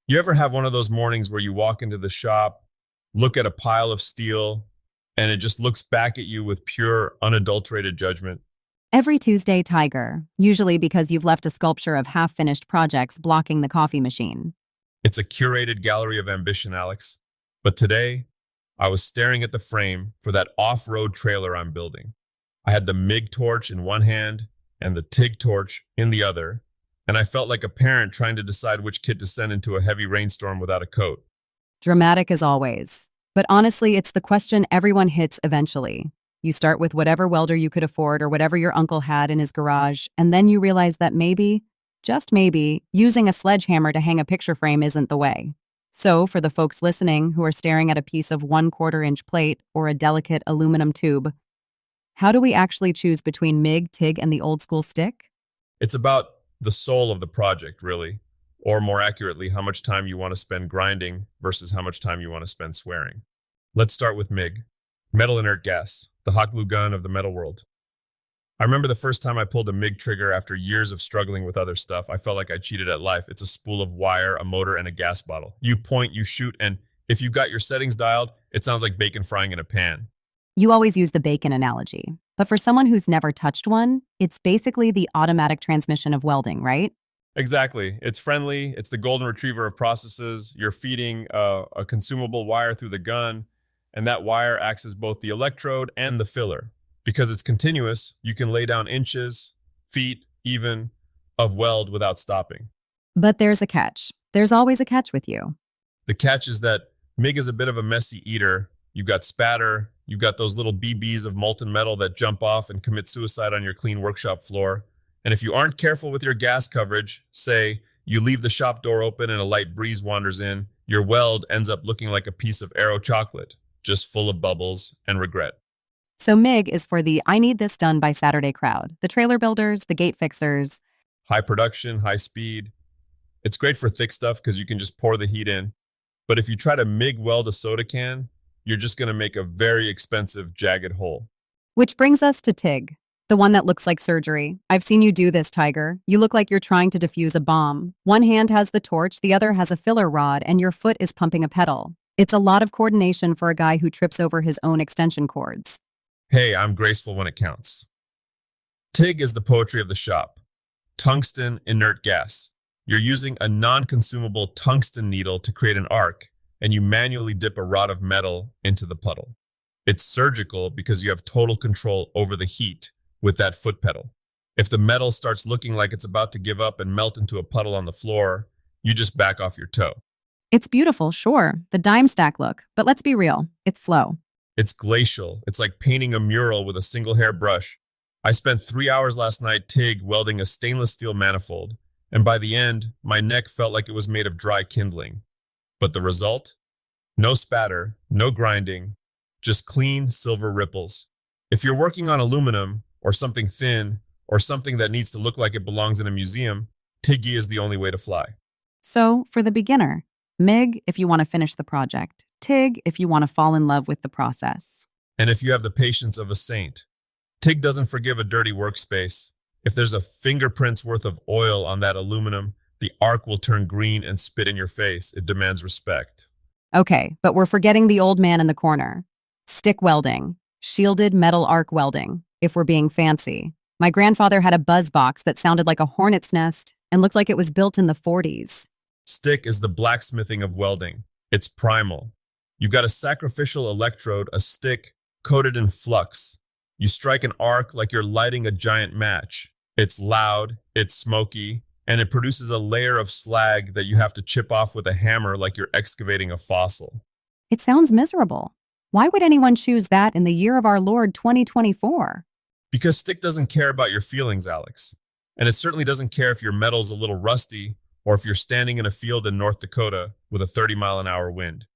You ever have one of those mornings where you walk into the shop, look at a pile of steel, and it just looks back at you with pure, unadulterated judgment? Every Tuesday, Tiger, usually because you've left a sculpture of half-finished projects blocking the coffee machine. It's a curated gallery of ambition, Alex. But today, I was staring at the frame for that off-road trailer I'm building. I had the MIG torch in one hand and the TIG torch in the other, and I felt like a parent trying to decide which kid to send into a heavy rainstorm without a coat. Dramatic as always. But honestly, it's the question everyone hits eventually. You start with whatever welder you could afford or whatever your uncle had in his garage, and then you realize that maybe, just maybe, using a sledgehammer to hang a picture frame isn't the way. So, for the folks listening who are staring at a piece of 1/4 inch plate or a delicate aluminum tube, how do we actually choose between MIG, TIG, and the old school stick? It's about the soul of the project, really. Or more accurately, how much time you want to spend grinding versus how much time you want to spend swearing. Let's start with MIG, metal inert gas, the hot glue gun of the metal world. I remember the first time I pulled a MIG trigger after years of struggling with other stuff. I felt like I cheated at life. It's a spool of wire, a motor, and a gas bottle. You point, you shoot, and if you've got your settings dialed, it sounds like bacon frying in a pan. You always use the bacon analogy. But for someone who's never touched one, it's basically the automatic transmission of welding, right? Exactly. It's friendly. It's the golden retriever of processes. You're feeding a consumable wire through the gun, and that wire acts as both the electrode and the filler. Because it's continuous, you can lay down inches, feet, even, of weld without stopping. But there's a catch. There's always a catch with you. The catch is that MIG is a bit of a messy eater. You've got spatter, you've got those little BBs of molten metal that jump off and commit suicide on your clean workshop floor. And if you aren't careful with your gas coverage, say you leave the shop door open and a light breeze wanders in, your weld ends up looking like a piece of Aero chocolate, just full of bubbles and regret. So MIG is for the I need this done by Saturday crowd, the trailer builders, the gate fixers. High production, high speed. It's great for thick stuff because you can just pour the heat in. But if you try to MIG weld a soda can, you're just going to make a very expensive, jagged hole. Which brings us to TIG, the one that looks like surgery. I've seen you do this, Tiger. You look like you're trying to defuse a bomb. One hand has the torch, the other has a filler rod, and your foot is pumping a pedal. It's a lot of coordination for a guy who trips over his own extension cords. Hey, I'm graceful when it counts. TIG is the poetry of the shop. Tungsten inert gas. You're using a non-consumable tungsten needle to create an arc, and you manually dip a rod of metal into the puddle. It's surgical because you have total control over the heat with that foot pedal. If the metal starts looking like it's about to give up and melt into a puddle on the floor, you just back off your toe. It's beautiful, sure, the dime stack look, but let's be real, it's slow. It's glacial. It's like painting a mural with a single hair brush. I spent 3 hours last night TIG welding a stainless steel manifold, and by the end, my neck felt like it was made of dry kindling. But the result? No spatter, no grinding, just clean silver ripples. If you're working on aluminum, or something thin, or something that needs to look like it belongs in a museum, TIG is the only way to fly. So, for the beginner, MIG if you want to finish the project, TIG if you want to fall in love with the process. And if you have the patience of a saint, TIG doesn't forgive a dirty workspace. If there's a fingerprint's worth of oil on that aluminum, the arc will turn green and spit in your face. It demands respect. Okay, but we're forgetting the old man in the corner. Stick welding, shielded metal arc welding, if we're being fancy. My grandfather had a buzz box that sounded like a hornet's nest and looked like it was built in the 40s. Stick is the blacksmithing of welding. It's primal. You've got a sacrificial electrode, a stick coated in flux. You strike an arc like you're lighting a giant match. It's loud, it's smoky, and it produces a layer of slag that you have to chip off with a hammer like you're excavating a fossil. It sounds miserable. Why would anyone choose that in the year of our Lord 2024? Because stick doesn't care about your feelings, Alex. And it certainly doesn't care if your metal's a little rusty or if you're standing in a field in North Dakota with a 30-mile-an-hour wind.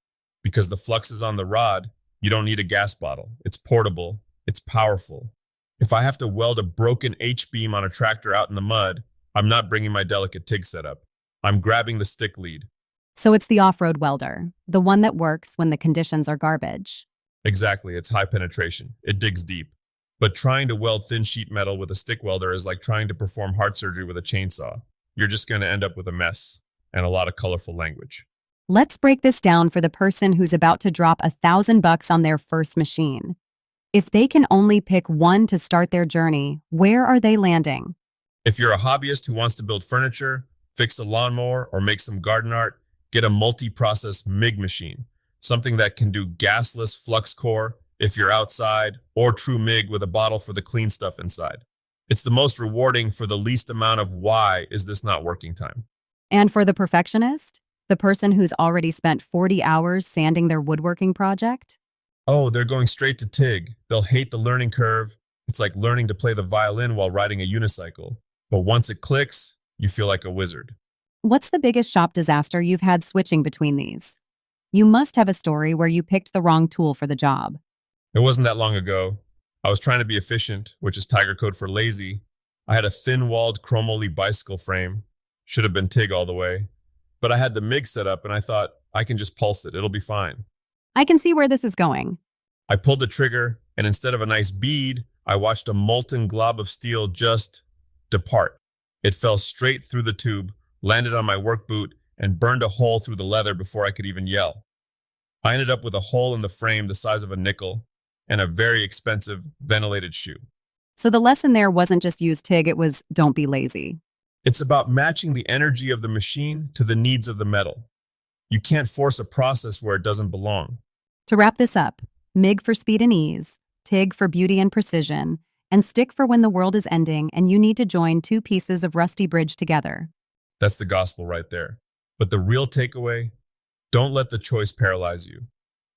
Because the flux is on the rod, you don't need a gas bottle. It's portable. It's powerful. If I have to weld a broken H-beam on a tractor out in the mud, I'm not bringing my delicate TIG setup. I'm grabbing the stick lead. So it's the off-road welder, the one that works when the conditions are garbage. Exactly, it's high penetration. It digs deep. But trying to weld thin sheet metal with a stick welder is like trying to perform heart surgery with a chainsaw. You're just going to end up with a mess. and a lot of colorful language. Let's break this down for the person who's about to drop $1,000 on their first machine. If they can only pick one to start their journey, where are they landing? If you're a hobbyist who wants to build furniture, fix a lawnmower, or make some garden art, get a multi-process MIG machine, something that can do gasless flux core if you're outside, or true MIG with a bottle for the clean stuff inside. It's the most rewarding for the least amount of why is this not working time. And for the perfectionist, the person who's already spent 40 hours sanding their woodworking project? Oh, they're going straight to TIG. They'll hate the learning curve. It's like learning to play the violin while riding a unicycle. But once it clicks, you feel like a wizard. What's the biggest shop disaster you've had switching between these? You must have a story where you picked the wrong tool for the job. It wasn't that long ago. I was trying to be efficient, which is Tiger code for lazy. I had a thin-walled chromoly bicycle frame. Should have been TIG all the way. But I had the MIG set up and I thought, I can just pulse it. It'll be fine. I can see where this is going. I pulled the trigger and instead of a nice bead, I watched a molten glob of steel just depart. It fell straight through the tube, landed on my work boot, and burned a hole through the leather before I could even yell. I ended up with a hole in the frame the size of a nickel and a very expensive ventilated shoe. So the lesson there wasn't just use TIG, it was don't be lazy. It's about matching the energy of the machine to the needs of the metal. You can't force a process where it doesn't belong. To wrap this up, MIG for speed and ease, TIG for beauty and precision, and stick for when the world is ending and you need to join two pieces of rusty bridge together. That's the gospel right there. But the real takeaway, don't let the choice paralyze you.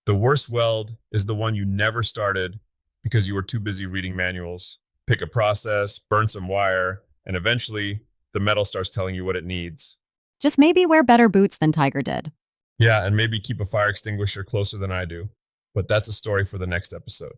The worst weld is the one you never started because you were too busy reading manuals. Pick a process, burn some wire, and eventually the metal starts telling you what it needs. Just maybe wear better boots than Tiger did. Yeah, and maybe keep a fire extinguisher closer than I do. But that's a story for the next episode.